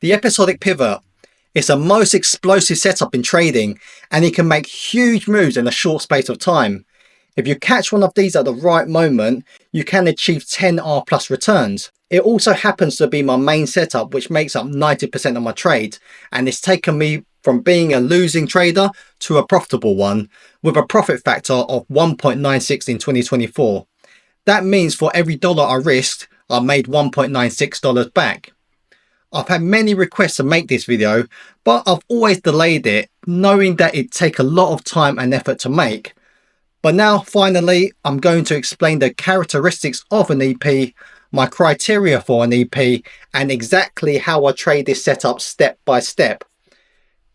The episodic pivot is the most explosive setup in trading, and it can make huge moves in a short space of time. If you catch one of these at the right moment, you can achieve 10R plus returns. It also happens to be my main setup, which makes up 90% of my trades, and it's taken me from being a losing trader to a profitable one with a profit factor of 1.96 in 2024. That means for every dollar I risked, I made $1.96 back. I've had many requests to make this video, but I've always delayed it, knowing that it'd take a lot of time and effort to make. But now, finally, I'm going to explain the characteristics of an EP, my criteria for an EP, and exactly how I trade this setup step by step.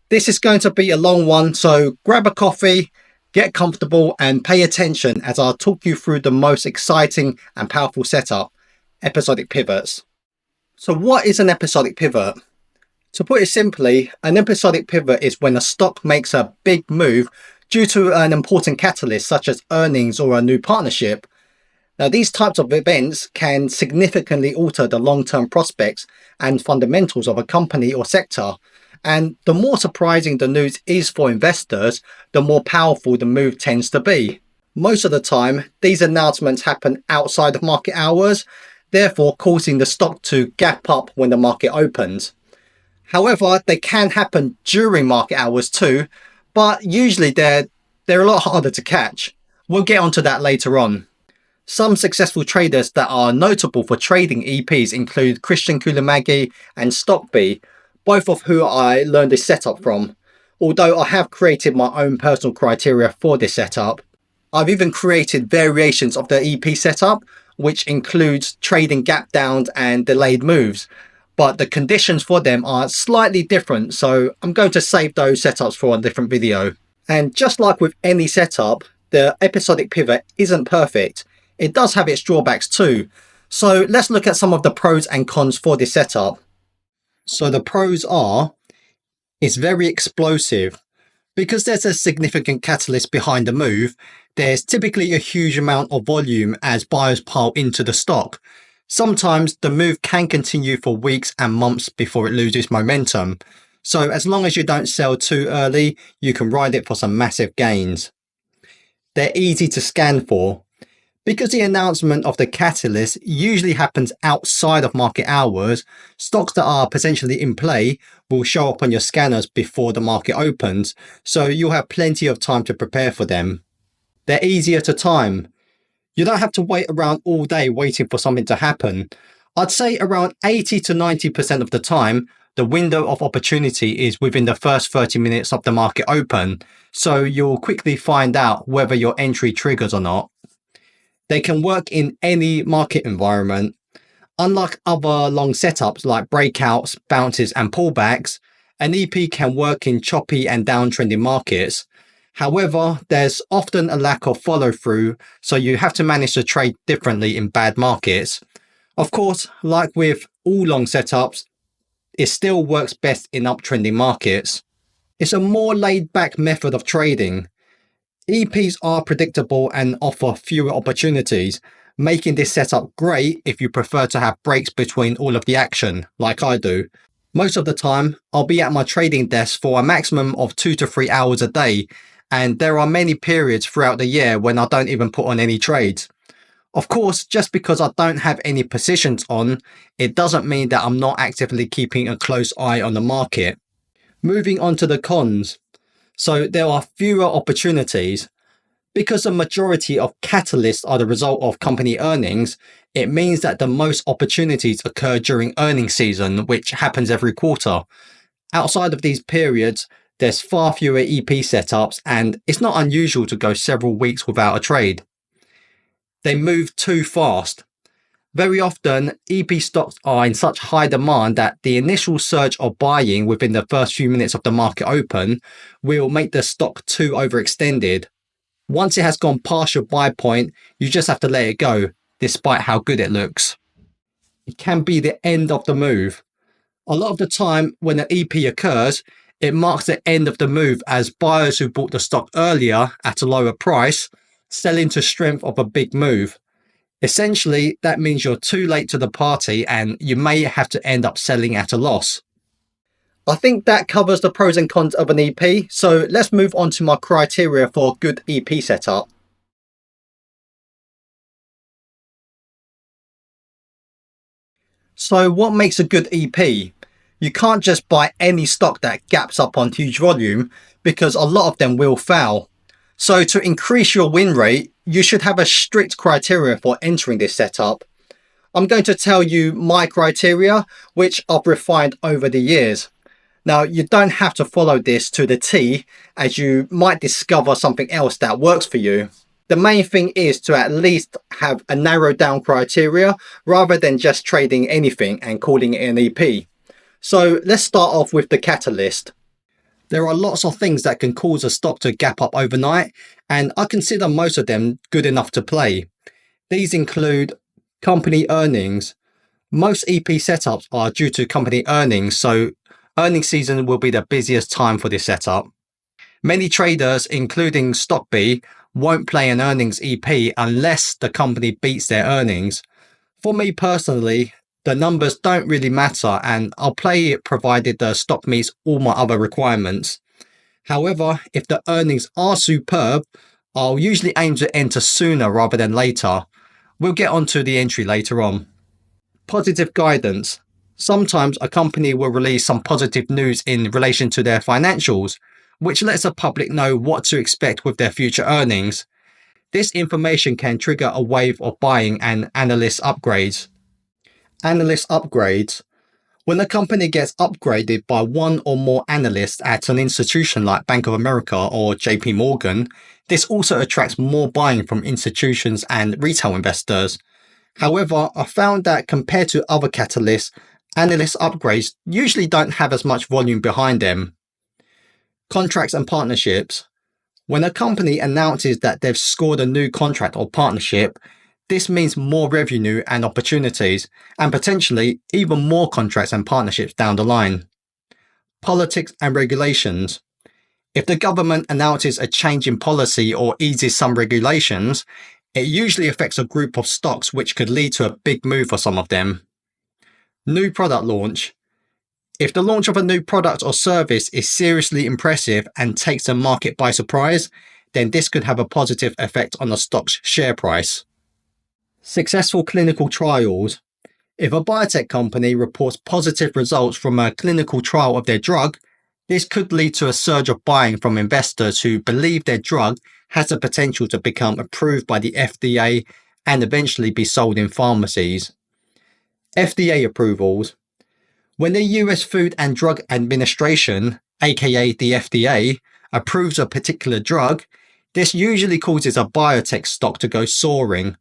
This is going to be a long one, so grab a coffee, get comfortable, and pay attention as I'll talk you through the most exciting and powerful setup, episodic pivots. So what is an episodic pivot? To put it simply, an episodic pivot is when a stock makes a big move due to an important catalyst such as earnings or a new partnership. Now, these types of events can significantly alter the long-term prospects and fundamentals of a company or sector. And the more surprising the news is for investors, the more powerful the move tends to be. Most of the time, these announcements happen outside of market hours, therefore causing the stock to gap up when the market opens. However, they can happen during market hours too, but usually they're a lot harder to catch. We'll get onto that later on. Some successful traders that are notable for trading EPs include Christian Koulamagi and Stockbee, both of who I learned this setup from. Although I have created my own personal criteria for this setup. I've even created variations of the EP setup, which includes trading gap downs and delayed moves. But the conditions for them are slightly different, so I'm going to save those setups for a different video. And just like with any setup, the episodic pivot isn't perfect. It does have its drawbacks too. So let's look at some of the pros and cons for this setup. So the pros are, it's very explosive. Because there's a significant catalyst behind the move, there's typically a huge amount of volume as buyers pile into the stock. Sometimes the move can continue for weeks and months before it loses momentum. So as long as you don't sell too early, you can ride it for some massive gains. They're easy to scan for. Because the announcement of the catalyst usually happens outside of market hours, stocks that are potentially in play will show up on your scanners before the market opens, so you'll have plenty of time to prepare for them. They're easier to time. You don't have to wait around all day waiting for something to happen. I'd say around 80 to 90% of the time, the window of opportunity is within the first 30 minutes of the market open, so you'll quickly find out whether your entry triggers or not. They can work in any market environment. Unlike other long setups like breakouts, bounces and pullbacks, an EP can work in choppy and downtrending markets. However, there's often a lack of follow-through, so you have to manage the trade differently in bad markets. Of course, like with all long setups, it still works best in uptrending markets. It's a more laid-back method of trading. EPs are predictable and offer fewer opportunities, making this setup great if you prefer to have breaks between all of the action, like I do. Most of the time, I'll be at my trading desk for a maximum of 2 to 3 hours a day, and there are many periods throughout the year when I don't even put on any trades. Of course, just because I don't have any positions on, it doesn't mean that I'm not actively keeping a close eye on the market. Moving on to the cons. So there are fewer opportunities. Because the majority of catalysts are the result of company earnings, it means that the most opportunities occur during earnings season, which happens every quarter. Outside of these periods, there's far fewer EP setups, and it's not unusual to go several weeks without a trade. They move too fast. Very often, EP stocks are in such high demand that the initial surge of buying within the first few minutes of the market open will make the stock too overextended. Once it has gone past your buy point, you just have to let it go, despite how good it looks. It can be the end of the move. A lot of the time, when an EP occurs, it marks the end of the move as buyers who bought the stock earlier at a lower price sell into strength of a big move. Essentially, that means you're too late to the party and you may have to end up selling at a loss. I think that covers the pros and cons of an EP, so let's move on to my criteria for a good EP setup. So what makes a good EP? You can't just buy any stock that gaps up on huge volume because a lot of them will fail. So to increase your win rate, you should have a strict criteria for entering this setup. I'm going to tell you my criteria, which I've refined over the years. Now, you don't have to follow this to the T, as you might discover something else that works for you. The main thing is to at least have a narrowed down criteria rather than just trading anything and calling it an EP. So let's start off with the catalyst. There are lots of things that can cause a stock to gap up overnight, and I consider most of them good enough to play. These include company earnings. Most EP setups are due to company earnings, so earnings season will be the busiest time for this setup. Many traders, including StockB, won't play an earnings EP unless the company beats their earnings. For me personally, the numbers don't really matter and I'll play it provided the stock meets all my other requirements. However, if the earnings are superb, I'll usually aim to enter sooner rather than later. We'll get onto the entry later on. Positive guidance. Sometimes a company will release some positive news in relation to their financials, which lets the public know what to expect with their future earnings. This information can trigger a wave of buying and analyst upgrades. Analyst upgrades. When a company gets upgraded by one or more analysts at an institution like Bank of America or JP Morgan, this also attracts more buying from institutions and retail investors. However, I found that compared to other catalysts, analyst upgrades usually don't have as much volume behind them. Contracts and partnerships. When a company announces that they've scored a new contract or partnership, this means more revenue and opportunities, and potentially even more contracts and partnerships down the line. Politics and regulations. If the government announces a change in policy or eases some regulations, it usually affects a group of stocks, which could lead to a big move for some of them. New product launch. If the launch of a new product or service is seriously impressive and takes the market by surprise, then this could have a positive effect on the stock's share price. Successful clinical trials. If a biotech company reports positive results from a clinical trial of their drug, this could lead to a surge of buying from investors who believe their drug has the potential to become approved by the FDA and eventually be sold in pharmacies. FDA approvals. When the US Food and Drug Administration, aka the FDA, approves a particular drug, this usually causes a biotech stock to go soaring.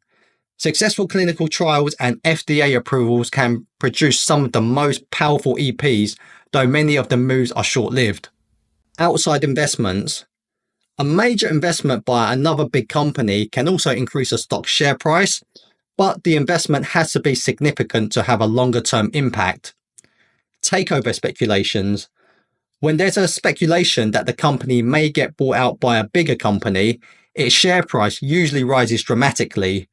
Successful clinical trials and FDA approvals can produce some of the most powerful EPs, though many of the moves are short-lived. Outside investments. A major investment by another big company can also increase a stock's share price, but the investment has to be significant to have a longer-term impact. Takeover speculations. When there's a speculation that the company may get bought out by a bigger company, its share price usually rises dramatically.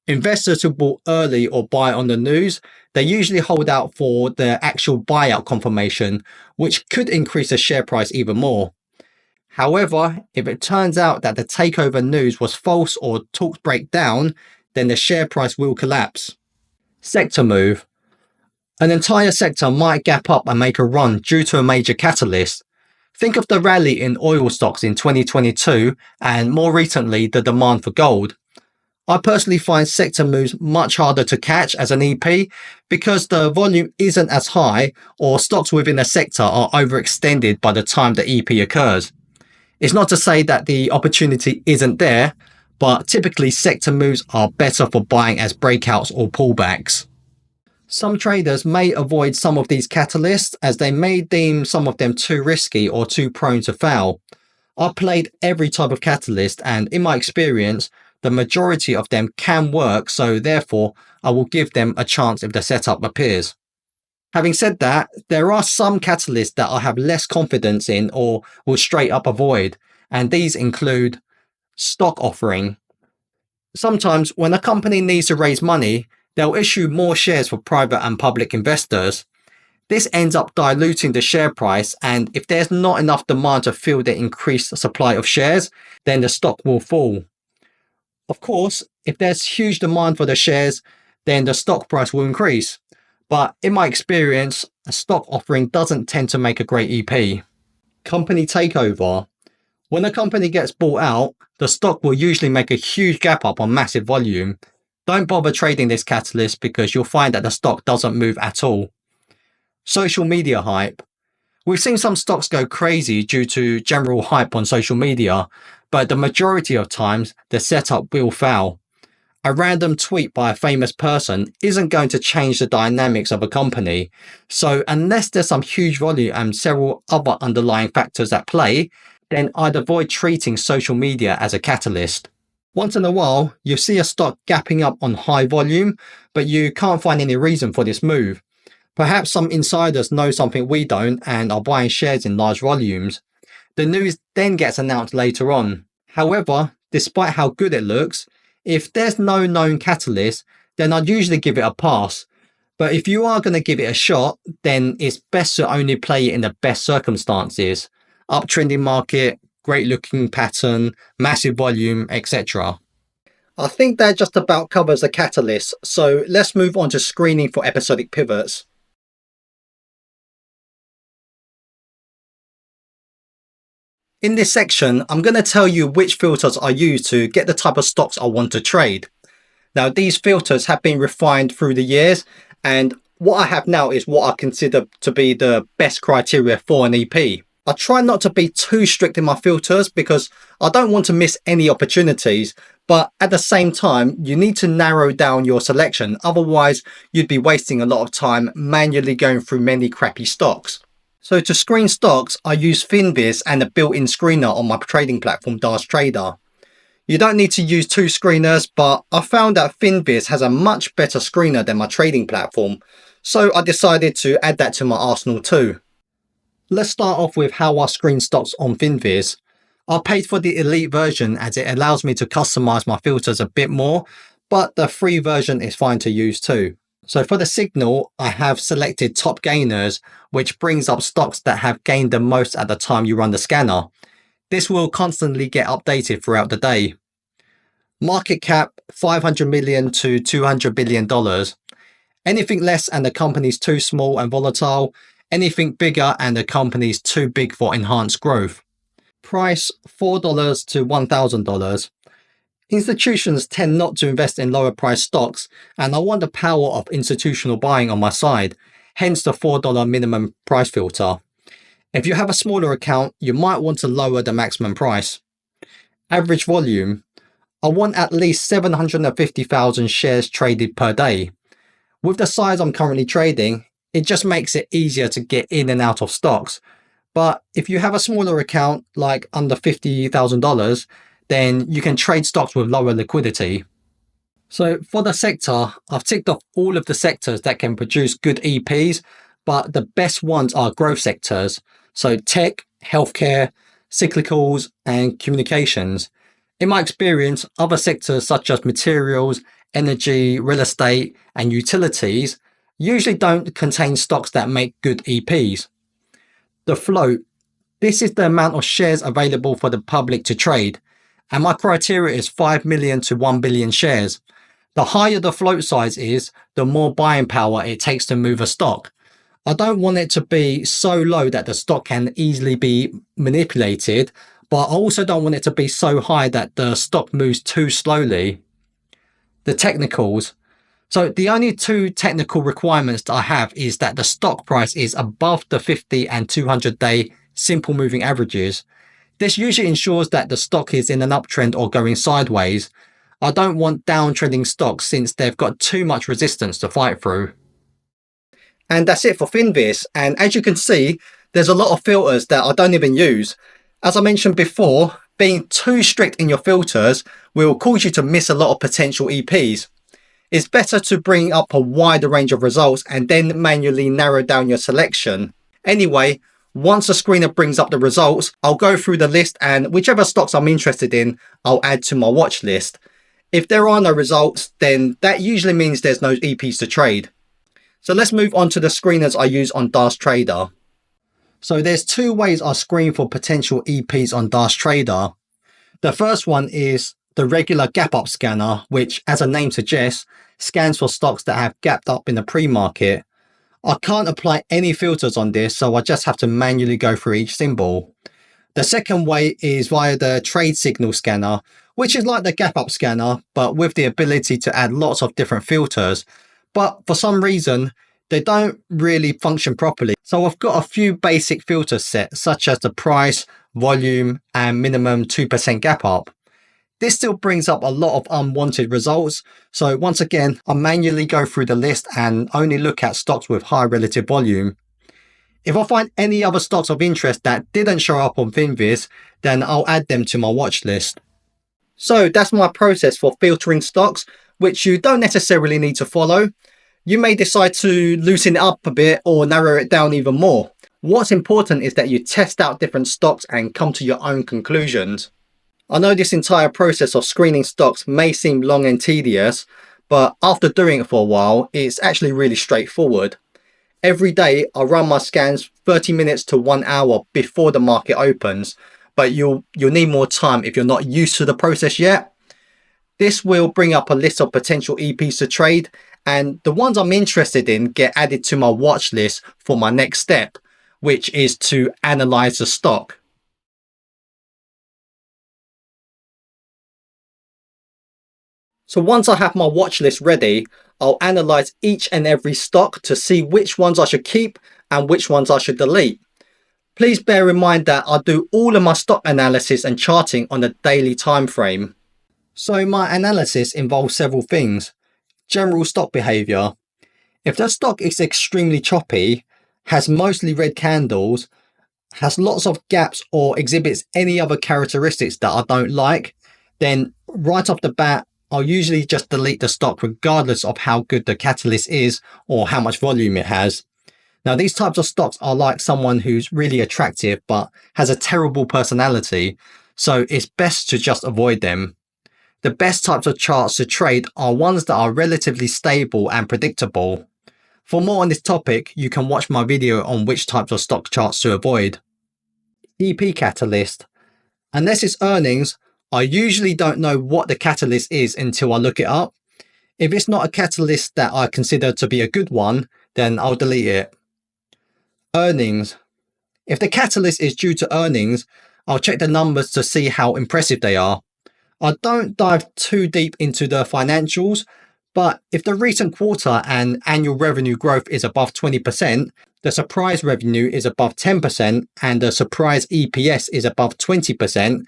Investors who bought early or buy on the news, they usually hold out for the actual buyout confirmation, which could increase the share price even more. However, if it turns out that the takeover news was false or talks break down, then the share price will collapse. Sector move. An entire sector might gap up and make a run due to a major catalyst. Think of the rally in oil stocks in 2022 and more recently the demand for gold. I personally find sector moves much harder to catch as an EP because the volume isn't as high or stocks within a sector are overextended by the time the EP occurs. It's not to say that the opportunity isn't there, but typically sector moves are better for buying as breakouts or pullbacks. Some traders may avoid some of these catalysts as they may deem some of them too risky or too prone to fail. I've played every type of catalyst and in my experience, the majority of them can work, so therefore I will give them a chance if the setup appears. Having said that, there are some catalysts that I have less confidence in or will straight up avoid, and these include stock offering. Sometimes when a company needs to raise money, they'll issue more shares for private and public investors. This ends up diluting the share price, and if there's not enough demand to fill the increased supply of shares, then the stock will fall. Of course, if there's huge demand for the shares, then the stock price will increase. But in my experience, a stock offering doesn't tend to make a great EP. Company takeover. When a company gets bought out, the stock will usually make a huge gap up on massive volume. Don't bother trading this catalyst because you'll find that the stock doesn't move at all. Social media hype. We've seen some stocks go crazy due to general hype on social media, but the majority of times the setup will fail. A random tweet by a famous person isn't going to change the dynamics of a company. So unless there's some huge volume and several other underlying factors at play, then I'd avoid treating social media as a catalyst. Once in a while, you see a stock gapping up on high volume, but you can't find any reason for this move. Perhaps some insiders know something we don't and are buying shares in large volumes. The news then gets announced later on. However, despite how good it looks, if there's no known catalyst, then I'd usually give it a pass. But if you are going to give it a shot, then it's best to only play it in the best circumstances. Uptrending market, great looking pattern, massive volume, etc. I think that just about covers the catalyst, so let's move on to screening for episodic pivots. In this section, I'm going to tell you which filters I use to get the type of stocks I want to trade. Now, these filters have been refined through the years, and what I have now is what I consider to be the best criteria for an EP. I try not to be too strict in my filters because I don't want to miss any opportunities, but at the same time, you need to narrow down your selection. Otherwise, you'd be wasting a lot of time manually going through many crappy stocks. So to screen stocks, I use FinViz and a built-in screener on my trading platform daytrading. You don't need to use two screeners, but I found that FinViz has a much better screener than my trading platform, so I decided to add that to my arsenal too. Let's start off with how I screen stocks on FinViz. I paid for the elite version as it allows me to customize my filters a bit more, but the free version is fine to use too. So for the signal, I have selected top gainers, which brings up stocks that have gained the most at the time you run the scanner. This will constantly get updated throughout the day. Market cap $500 million to $200 billion. Anything less and the company's too small and volatile. Anything bigger and the company's too big for enhanced growth. Price $4 to $1,000. Institutions tend not to invest in lower priced stocks, and I want the power of institutional buying on my side, hence the $4 minimum price filter. If you have a smaller account, you might want to lower the maximum price. Average volume. I want at least 750,000 shares traded per day. With the size I'm currently trading, it just makes it easier to get in and out of stocks. But if you have a smaller account, like under $50,000, then you can trade stocks with lower liquidity. So for the sector, I've ticked off all of the sectors that can produce good EPs, but the best ones are growth sectors. So tech, healthcare, cyclicals, and communications. In my experience, other sectors such as materials, energy, real estate, and utilities usually don't contain stocks that make good EPs. The float. This is the amount of shares available for the public to trade. And my criteria is 5 million to 1 billion shares. The higher the float size is, the more buying power it takes to move a stock. I don't want it to be so low that the stock can easily be manipulated, but I also don't want it to be so high that the stock moves too slowly. The technicals. So the only two technical requirements that I have is that the stock price is above the 50 and 200 day simple moving averages. This usually ensures that the stock is in an uptrend or going sideways. I don't want downtrending stocks since they've got too much resistance to fight through. And that's it for FinViz. And as you can see, there's a lot of filters that I don't even use. As I mentioned before, being too strict in your filters will cause you to miss a lot of potential EPs. It's better to bring up a wider range of results and then manually narrow down your selection. Anyway, once the screener brings up the results, I'll go through the list and whichever stocks I'm interested in, I'll add to my watch list. If there are no results, then that usually means there's no EPs to trade. So let's move on to the screeners I use on Trader. So there's two ways I screen for potential EPs on Trader. The first one is the regular gap up scanner, which, as the name suggests, scans for stocks that have gapped up in the pre-market. I can't apply any filters on this, so I just have to manually go through each symbol. The second way is via the trade signal scanner, which is like the gap up scanner, but with the ability to add lots of different filters. But for some reason, they don't really function properly. So I've got a few basic filters set, such as the price, volume, and minimum 2% gap up. This still brings up a lot of unwanted results. So once again, I manually go through the list and only look at stocks with high relative volume. If I find any other stocks of interest that didn't show up on Finviz, then I'll add them to my watch list. So that's my process for filtering stocks, which you don't necessarily need to follow. You may decide to loosen it up a bit or narrow it down even more. What's important is that you test out different stocks and come to your own conclusions. I know this entire process of screening stocks may seem long and tedious, but after doing it for a while, it's actually really straightforward. Every day, I run my scans 30 minutes to 1 hour before the market opens, but you'll need more time if you're not used to the process yet. This will bring up a list of potential EPs to trade, and the ones I'm interested in get added to my watch list for my next step, which is to analyze the stock. So once I have my watch list ready, I'll analyze each and every stock to see which ones I should keep and which ones I should delete. Please bear in mind that I do all of my stock analysis and charting on a daily time frame. So my analysis involves several things. General stock behavior. If the stock is extremely choppy, has mostly red candles, has lots of gaps or exhibits any other characteristics that I don't like, then right off the bat, I'll usually just delete the stock regardless of how good the catalyst is or how much volume it has. Now, these types of stocks are like someone who's really attractive but has a terrible personality, so it's best to just avoid them. The best types of charts to trade are ones that are relatively stable and predictable. For more on this topic, you can watch my video on which types of stock charts to avoid. EP catalyst. Unless it's earnings, I usually don't know what the catalyst is until I look it up. If it's not a catalyst that I consider to be a good one, then I'll delete it. Earnings. If the catalyst is due to earnings, I'll check the numbers to see how impressive they are. I don't dive too deep into the financials, but if the recent quarter and annual revenue growth is above 20%, the surprise revenue is above 10%, and the surprise EPS is above 20%,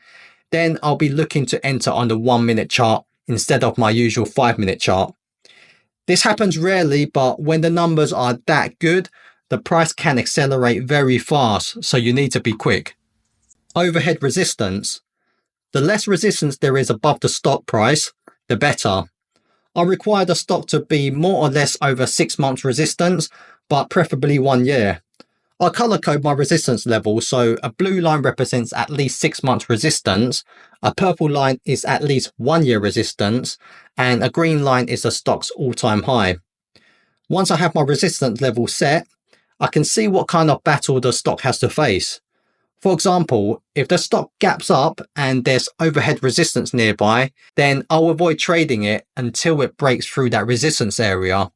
then I'll be looking to enter on the 1 minute chart instead of my usual 5 minute chart. This happens rarely, but when the numbers are that good, the price can accelerate very fast, so you need to be quick. Overhead resistance. The less resistance there is above the stock price, the better. I require the stock to be more or less over 6 months resistance, but preferably 1 year. I color code my resistance level, so a blue line represents at least 6 months resistance, a purple line is at least 1 year resistance, and a green line is the stock's all-time high. Once I have my resistance level set, I can see what kind of battle the stock has to face. For example, if the stock gaps up and there's overhead resistance nearby, then I'll avoid trading it until it breaks through that resistance area.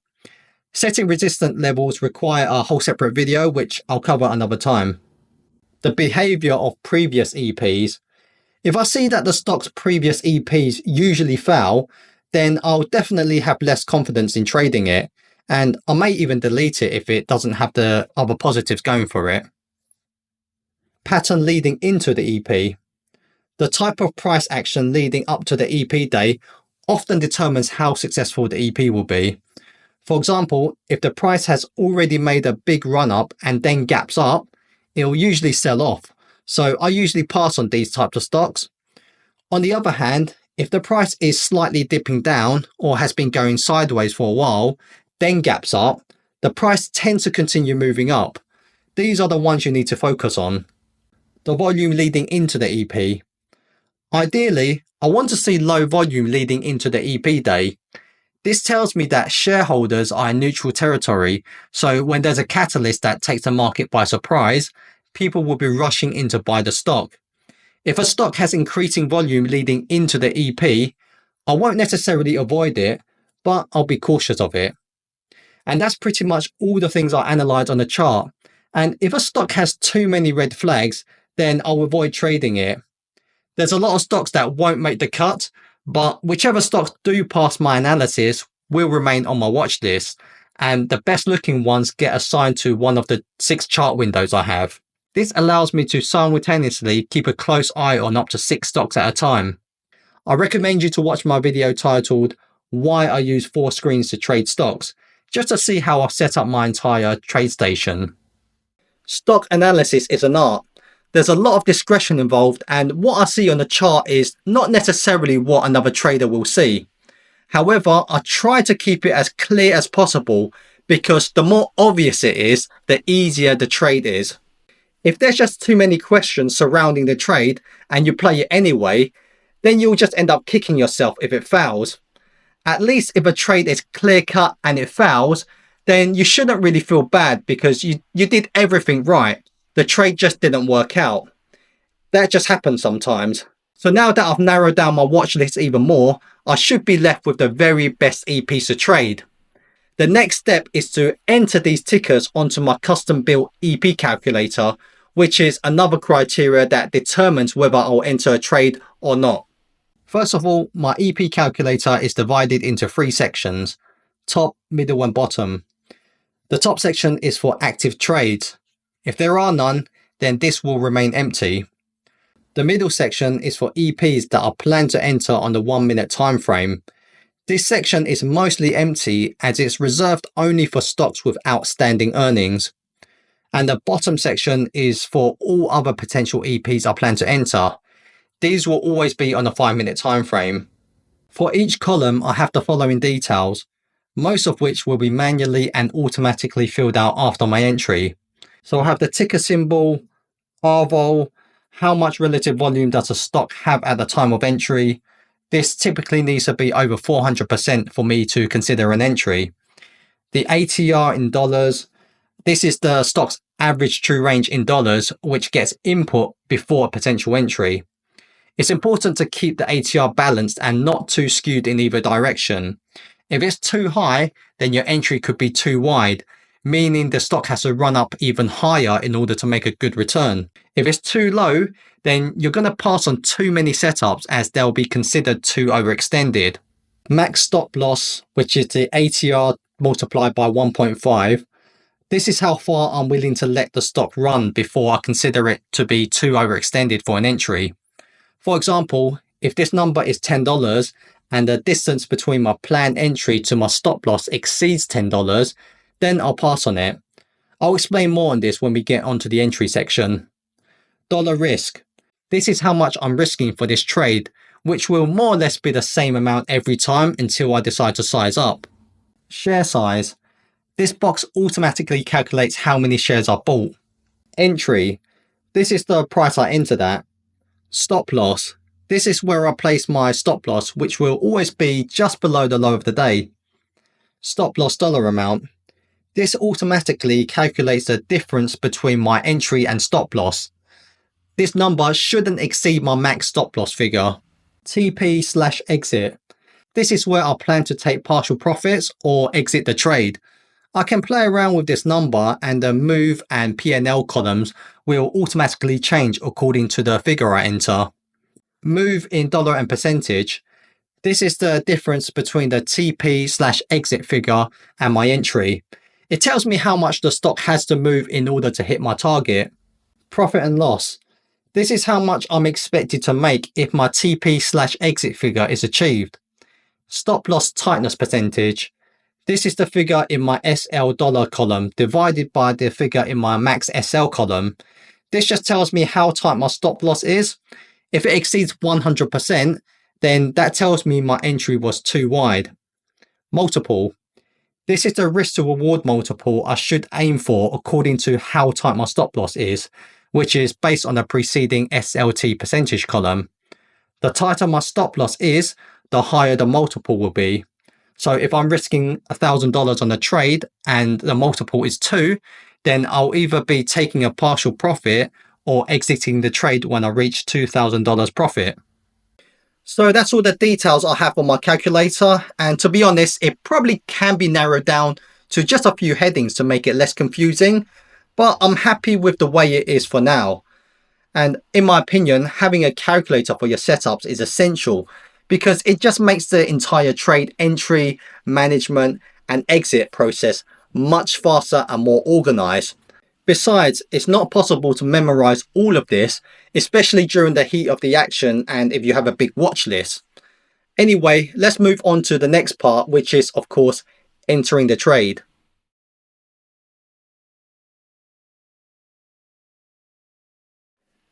Setting resistance levels require a whole separate video, which I'll cover another time. The behavior of previous EPs. If I see that the stock's previous EPs usually fail, then I'll definitely have less confidence in trading it, and I may even delete it if it doesn't have the other positives going for it. Pattern leading into the EP. The type of price action leading up to the EP day often determines how successful the EP will be. For example, if the price has already made a big run up and then gaps up, it'll usually sell off. So I usually pass on these types of stocks. On the other hand, if the price is slightly dipping down or has been going sideways for a while, then gaps up, the price tends to continue moving up. These are the ones you need to focus on. The volume leading into the EP. Ideally, I want to see low volume leading into the EP day. This tells me that shareholders are in neutral territory, so when there's a catalyst that takes the market by surprise, people will be rushing in to buy the stock. If a stock has increasing volume leading into the EP, I won't necessarily avoid it, but I'll be cautious of it. And that's pretty much all the things I analyze on the chart. And if a stock has too many red flags, then I'll avoid trading it. There's a lot of stocks that won't make the cut, but whichever stocks do pass my analysis will remain on my watch list, and the best looking ones get assigned to one of the 6 chart windows I have. This allows me to simultaneously keep a close eye on up to 6 stocks at a time. I recommend you to watch my video titled Why I Use 4 Screens to Trade Stocks, just to see how I've set up my entire trade station. Stock analysis is an art. There's a lot of discretion involved, and what I see on the chart is not necessarily what another trader will see. However, I try to keep it as clear as possible because the more obvious it is, the easier the trade is. If there's just too many questions surrounding the trade and you play it anyway, then you'll just end up kicking yourself if it fails. At least if a trade is clear cut and it fails, then you shouldn't really feel bad because you did everything right. The trade just didn't work out. That just happens sometimes. So now that I've narrowed down my watch list even more, I should be left with the very best EPs to trade. The next step is to enter these tickers onto my custom built EP calculator, which is another criteria that determines whether I'll enter a trade or not. First of all, my EP calculator is divided into 3 sections: top, middle and bottom. The top section is for active trades. If there are none, then this will remain empty. The middle section is for EPs that are planned to enter on the 1 minute time frame. This section is mostly empty as it's reserved only for stocks with outstanding earnings. And the bottom section is for all other potential EPs I plan to enter. These will always be on a 5 minute time frame. For each column, I have the following details, most of which will be manually and automatically filled out after my entry. So I have the ticker symbol, RVOL, how much relative volume does a stock have at the time of entry. This typically needs to be over 400% for me to consider an entry. The ATR in dollars, this is the stock's average true range in dollars, which gets input before a potential entry. It's important to keep the ATR balanced and not too skewed in either direction. If it's too high, then your entry could be too wide, meaning the stock has to run up even higher in order to make a good return. If it's too low, then you're going to pass on too many setups as they'll be considered too overextended. Max stop loss, which is the ATR multiplied by 1.5, this is how far I'm willing to let the stock run before I consider it to be too overextended for an entry. For example, if this number is $10 and the distance between my planned entry to my stop loss exceeds $10, then I'll pass on it. I'll explain more on this when we get onto the entry section. Dollar risk. This is how much I'm risking for this trade, which will more or less be the same amount every time until I decide to size up. Share size. This box automatically calculates how many shares I bought. Entry. This is the price I entered at. Stop loss. This is where I place my stop loss, which will always be just below the low of the day. Stop loss dollar amount. This automatically calculates the difference between my entry and stop loss. This number shouldn't exceed my max stop loss figure. TP/exit. This is where I plan to take partial profits or exit the trade. I can play around with this number and the move and P&L columns will automatically change according to the figure I enter. Move in dollar and percentage. This is the difference between the TP/exit figure and my entry. It tells me how much the stock has to move in order to hit my target. Profit and loss. This is how much I'm expected to make if my TP/exit figure is achieved. Stop loss tightness percentage. This is the figure in my SL dollar column divided by the figure in my max SL column. This just tells me how tight my stop loss is. If it exceeds 100%, then that tells me my entry was too wide. Multiple. This is the risk to reward multiple I should aim for according to how tight my stop loss is, which is based on the preceding SLT percentage column. The tighter my stop loss is, the higher the multiple will be. So if I'm risking $1,000 on a trade and the multiple is 2, then I'll either be taking a partial profit or exiting the trade when I reach $2,000 profit. So that's all the details I have on my calculator, and to be honest, it probably can be narrowed down to just a few headings to make it less confusing, but I'm happy with the way it is for now. And in my opinion, having a calculator for your setups is essential because it just makes the entire trade entry, management, and exit process much faster and more organized. Besides, it's not possible to memorize all of this, especially during the heat of the action and if you have a big watch list. Anyway, let's move on to the next part, which is, of course, entering the trade.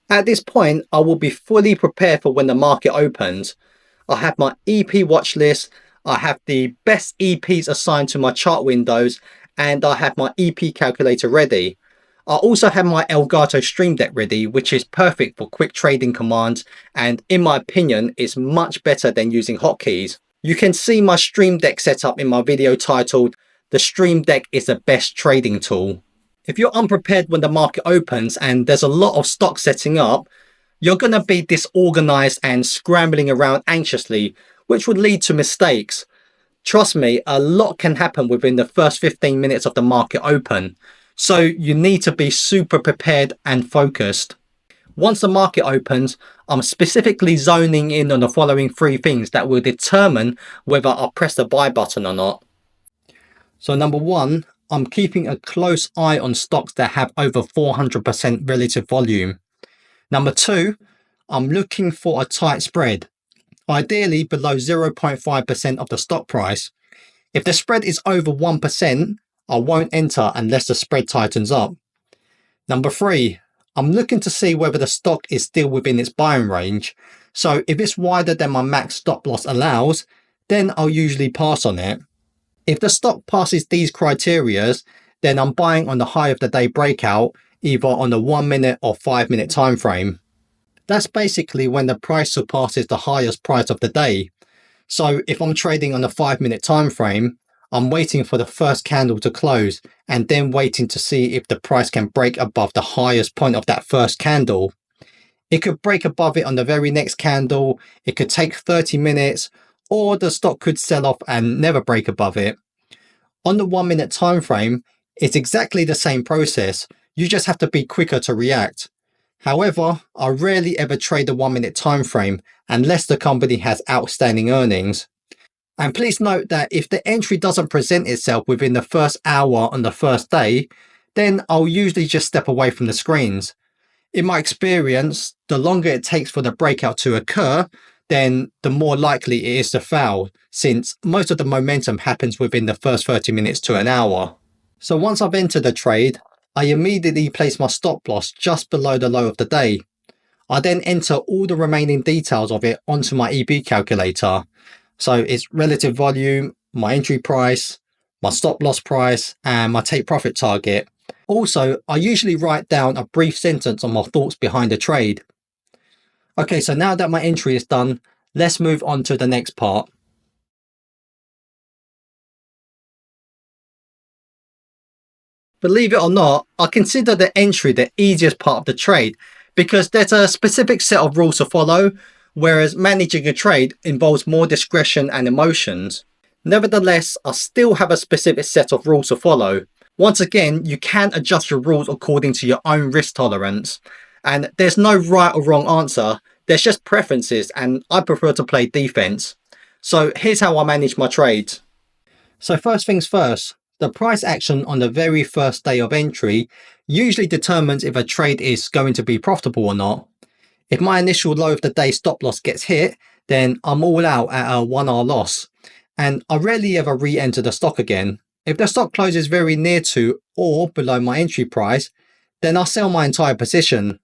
At this point, I will be fully prepared for when the market opens. I have my EP watch list, I have the best EPs assigned to my chart windows, and I have my EP calculator ready. I also have my Elgato Stream Deck ready, which is perfect for quick trading commands, and in my opinion, is much better than using hotkeys. You can see my Stream Deck setup in my video titled, "The Stream Deck is the best trading tool." If you're unprepared when the market opens and there's a lot of stock setting up, you're going to be disorganized and scrambling around anxiously, which would lead to mistakes. Trust me, a lot can happen within the first 15 minutes of the market open. So you need to be super prepared and focused. Once the market opens, I'm specifically zoning in on the following 3 things that will determine whether I'll press the buy button or not. So number 1, I'm keeping a close eye on stocks that have over 400% relative volume. Number 2, I'm looking for a tight spread, ideally below 0.5% of the stock price. If the spread is over 1%, I won't enter unless the spread tightens up. Number 3, I'm looking to see whether the stock is still within its buying range. So if it's wider than my max stop loss allows, then I'll usually pass on it. If the stock passes these criteria, then I'm buying on the high of the day breakout, either on the 1 minute or 5 minute time frame. That's basically when the price surpasses the highest price of the day. So if I'm trading on a 5 minute time frame, I'm waiting for the first candle to close and then waiting to see if the price can break above the highest point of that first candle. It could break above it on the very next candle, it could take 30 minutes, or the stock could sell off and never break above it. On the 1 minute time frame, it's exactly the same process, you just have to be quicker to react. However, I rarely ever trade the 1 minute time frame unless the company has outstanding earnings. And please note that if the entry doesn't present itself within the first hour on the first day, then I'll usually just step away from the screens. In my experience, the longer it takes for the breakout to occur, then the more likely it is to fail, since most of the momentum happens within the first 30 minutes to an hour. So once I've entered the trade, I immediately place my stop loss just below the low of the day. I then enter all the remaining details of it onto my EB calculator. So it's relative volume, my entry price, my stop loss price, and my take profit target. Also, I usually write down a brief sentence on my thoughts behind the trade. Okay, so now that my entry is done, let's move on to the next part. Believe it or not, I consider the entry the easiest part of the trade because there's a specific set of rules to follow, whereas managing a trade involves more discretion and emotions. Nevertheless, I still have a specific set of rules to follow. Once again, you can adjust your rules according to your own risk tolerance. And there's no right or wrong answer, there's just preferences, and I prefer to play defense. So here's how I manage my trades. So first things first, the price action on the very first day of entry usually determines if a trade is going to be profitable or not. If my initial low of the day stop loss gets hit, then I'm all out at a 1R loss, and I rarely ever re-enter the stock again. If the stock closes very near to or below my entry price, then I'll sell my entire position.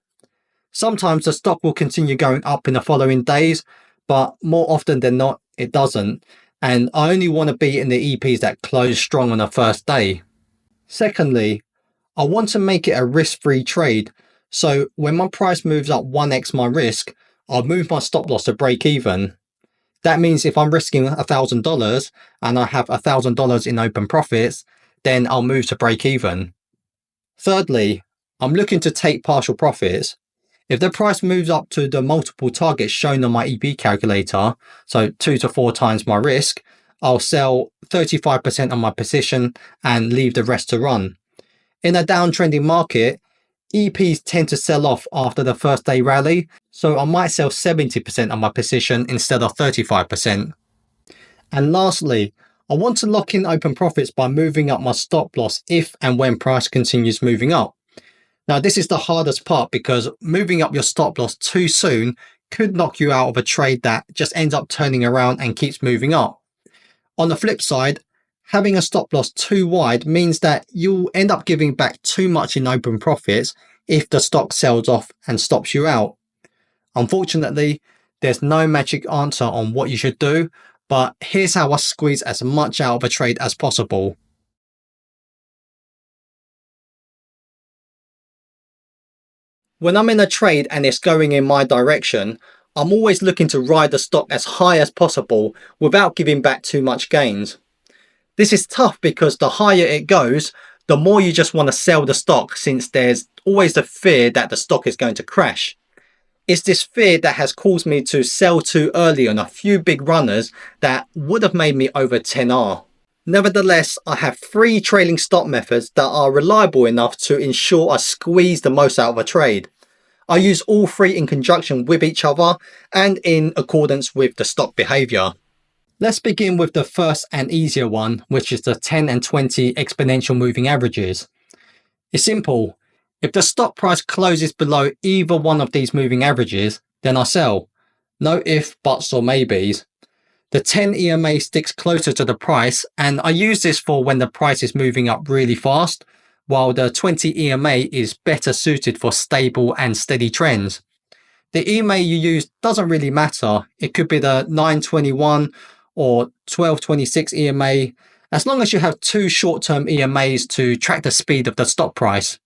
Sometimes the stock will continue going up in the following days, but more often than not, it doesn't. And I only want to be in the EPs that close strong on the first day. Secondly, I want to make it a risk-free trade. So when my price moves up 1x my risk, I'll move my stop loss to break even. That means if I'm risking $1,000 and I have $1,000 in open profits, then I'll move to break even. Thirdly, I'm looking to take partial profits. If the price moves up to the multiple targets shown on my EB calculator, so 2 to 4 times my risk, I'll sell 35% of my position and leave the rest to run. In a downtrending market, EPs tend to sell off after the first day rally, so I might sell 70% of my position instead of 35%. And lastly, I want to lock in open profits by moving up my stop loss if and when price continues moving up. Now, this is the hardest part because moving up your stop loss too soon could knock you out of a trade that just ends up turning around and keeps moving up. On the flip side, having a stop loss too wide means that you'll end up giving back too much in open profits if the stock sells off and stops you out. Unfortunately, there's no magic answer on what you should do, but here's how I squeeze as much out of a trade as possible. When I'm in a trade and it's going in my direction, I'm always looking to ride the stock as high as possible without giving back too much gains. This is tough because the higher it goes, the more you just want to sell the stock since there's always the fear that the stock is going to crash. It's this fear that has caused me to sell too early on a few big runners that would have made me over 10R. Nevertheless, I have 3 trailing stop methods that are reliable enough to ensure I squeeze the most out of a trade. I use all 3 in conjunction with each other and in accordance with the stock behavior. Let's begin with the first and easier one, which is the 10 and 20 exponential moving averages. It's simple. If the stock price closes below either one of these moving averages, then I sell. No ifs, buts or maybes. The 10 EMA sticks closer to the price, and I use this for when the price is moving up really fast, while the 20 EMA is better suited for stable and steady trends. The EMA you use doesn't really matter. It could be the 921 or 1226 EMA, as long as you have 2 short-term EMAs to track the speed of the stock price.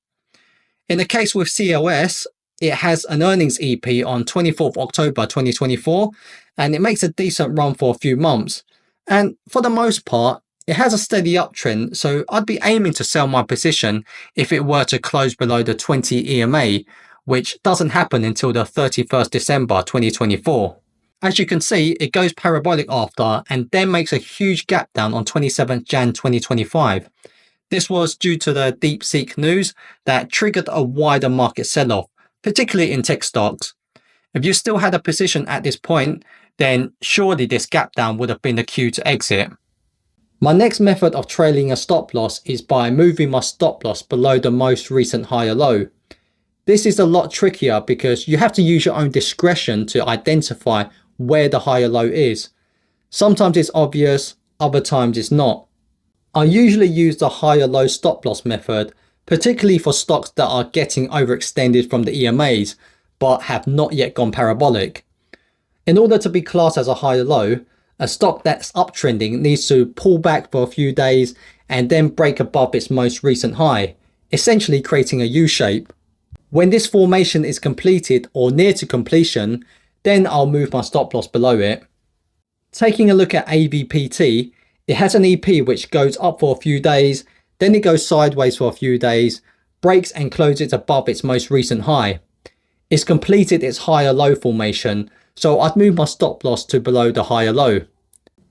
In the case with CLS, it has an earnings EP on 24th October 2024, and it makes a decent run for a few months. And for the most part, it has a steady uptrend, so I'd be aiming to sell my position if it were to close below the 20 EMA, which doesn't happen until the 31st December 2024. As you can see, it goes parabolic after and then makes a huge gap down on 27th Jan 2025. This was due to the DeepSeek news that triggered a wider market sell-off, particularly in tech stocks. If you still had a position at this point, then surely this gap down would have been the cue to exit. My next method of trailing a stop loss is by moving my stop loss below the most recent high or low. This is a lot trickier because you have to use your own discretion to identify where the high or low is. Sometimes it's obvious, other times it's not. I usually use the high or low stop loss method, particularly for stocks that are getting overextended from the EMAs, but have not yet gone parabolic. In order to be classed as a high or low, a stock that's uptrending needs to pull back for a few days and then break above its most recent high, essentially creating a U-shape. When this formation is completed or near to completion, then I'll move my stop loss below it. Taking a look at AVPT, it has an EP which goes up for a few days, then it goes sideways for a few days, breaks and closes above its most recent high. It's completed its high or low formation, so I'd move my stop loss to below the high or low.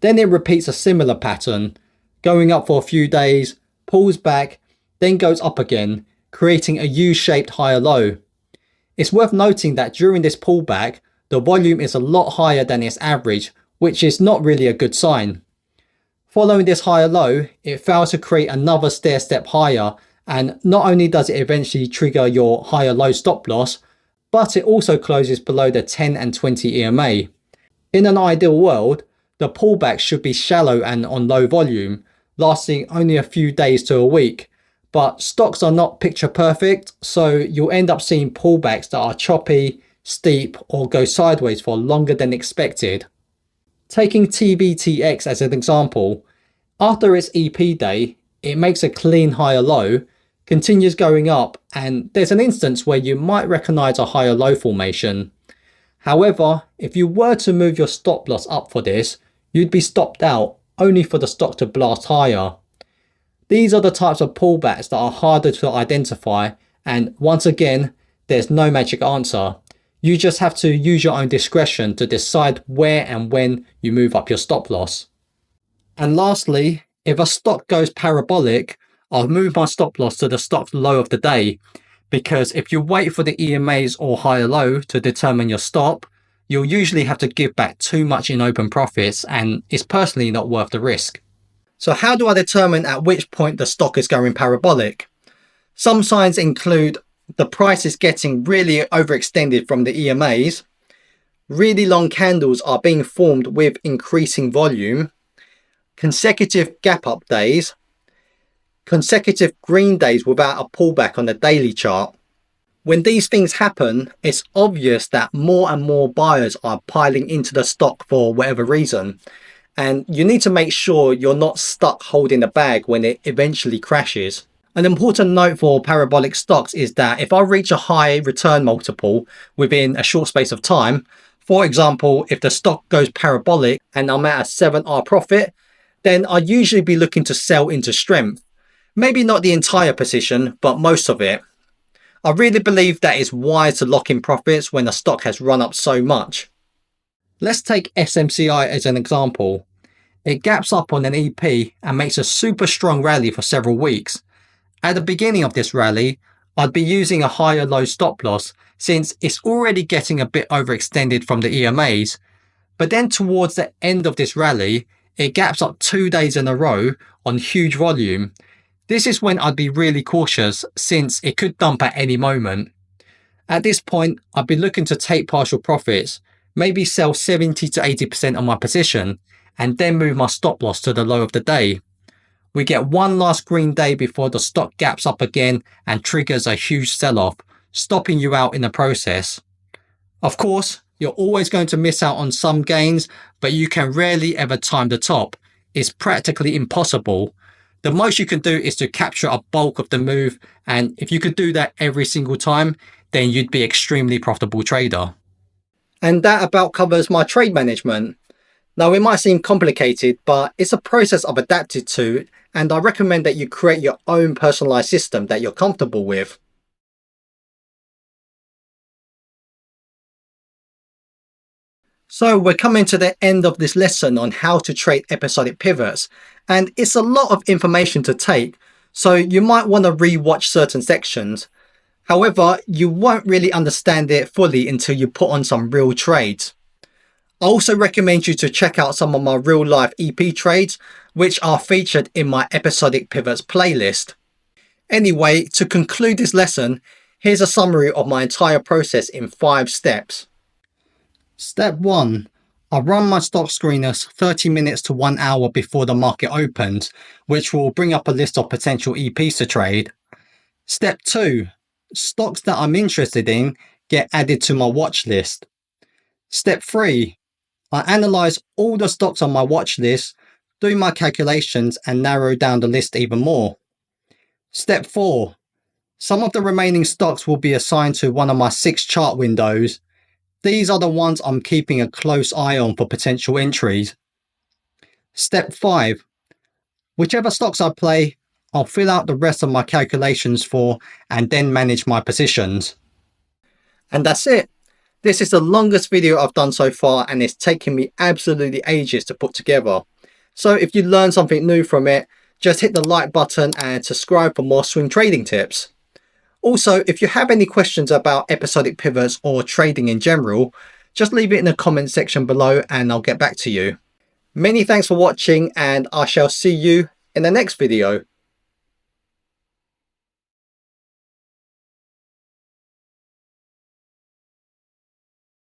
Then it repeats a similar pattern, going up for a few days, pulls back, then goes up again, creating a U-shaped high or low. It's worth noting that during this pullback, the volume is a lot higher than its average, which is not really a good sign. Following this high or low, it fails to create another stair step higher, and not only does it eventually trigger your high or low stop loss, but it also closes below the 10 and 20 EMA. In an ideal world, the pullback should be shallow and on low volume, lasting only a few days to a week. But stocks are not picture perfect, so you'll end up seeing pullbacks that are choppy, steep, or go sideways for longer than expected. Taking TVTX as an example, after its EP day, it makes a clean high or low, continues going up, and there's an instance where you might recognize a high or low formation. However, if you were to move your stop loss up for this, you'd be stopped out only for the stock to blast higher. These are the types of pullbacks that are harder to identify, and once again, there's no magic answer. You just have to use your own discretion to decide where and when you move up your stop loss. And lastly, if a stock goes parabolic, I'll move my stop loss to the stock's low of the day, because if you wait for the EMAs or higher low to determine your stop, you'll usually have to give back too much in open profits, and it's personally not worth the risk. So how do I determine at which point the stock is going parabolic? Some signs include the price is getting really overextended from the EMAs, really long candles are being formed with increasing volume, consecutive gap up days, consecutive green days without a pullback on the daily chart. When these things happen, it's obvious that more and more buyers are piling into the stock for whatever reason. And you need to make sure you're not stuck holding the bag when it eventually crashes. An important note for parabolic stocks is that if I reach a high return multiple within a short space of time, for example, if the stock goes parabolic and I'm at a 7R profit, then I'd usually be looking to sell into strength. Maybe not the entire position, but most of it. I really believe that it's wise to lock in profits when a stock has run up so much. Let's take SMCI as an example. It gaps up on an EP and makes a super strong rally for several weeks. At the beginning of this rally, I'd be using a higher low stop loss since it's already getting a bit overextended from the EMAs. But then towards the end of this rally, it gaps up 2 days in a row on huge volume. This is when I'd be really cautious since it could dump at any moment. At this point, I'd be looking to take partial profits, maybe sell 70 to 80% of my position, and then move my stop loss to the low of the day. We get one last green day before the stock gaps up again and triggers a huge sell-off, stopping you out in the process. Of course, you're always going to miss out on some gains, but you can rarely ever time the top. It's practically impossible. The most you can do is to capture a bulk of the move, and if you could do that every single time, then you'd be an extremely profitable trader. And that about covers my trade management. Now, it might seem complicated, but it's a process I've adapted to, and I recommend that you create your own personalized system that you're comfortable with. So we're coming to the end of this lesson on how to trade episodic pivots, and it's a lot of information to take, so you might want to re-watch certain sections. However, you won't really understand it fully until you put on some real trades. I also recommend you to check out some of my real life EP trades, which are featured in my Episodic Pivots playlist. Anyway, to conclude this lesson, here's a summary of my entire process in 5 steps. Step 1. I run my stock screeners 30 minutes to 1 hour before the market opens, which will bring up a list of potential EPs to trade. Step 2. Stocks that I'm interested in get added to my watch list. Step 3. I analyze all the stocks on my watch list, do my calculations and narrow down the list even more. Step 4. Some of the remaining stocks will be assigned to one of my 6 chart windows. These are the ones I'm keeping a close eye on for potential entries. Step 5. Whichever stocks I play, I'll fill out the rest of my calculations for and then manage my positions. And that's it. This is the longest video I've done so far, and it's taken me absolutely ages to put together. So if you learned something new from it, just hit the like button and subscribe for more swing trading tips. Also, if you have any questions about episodic pivots or trading in general, just leave it in the comment section below and I'll get back to you. Many thanks for watching, and I shall see you in the next video.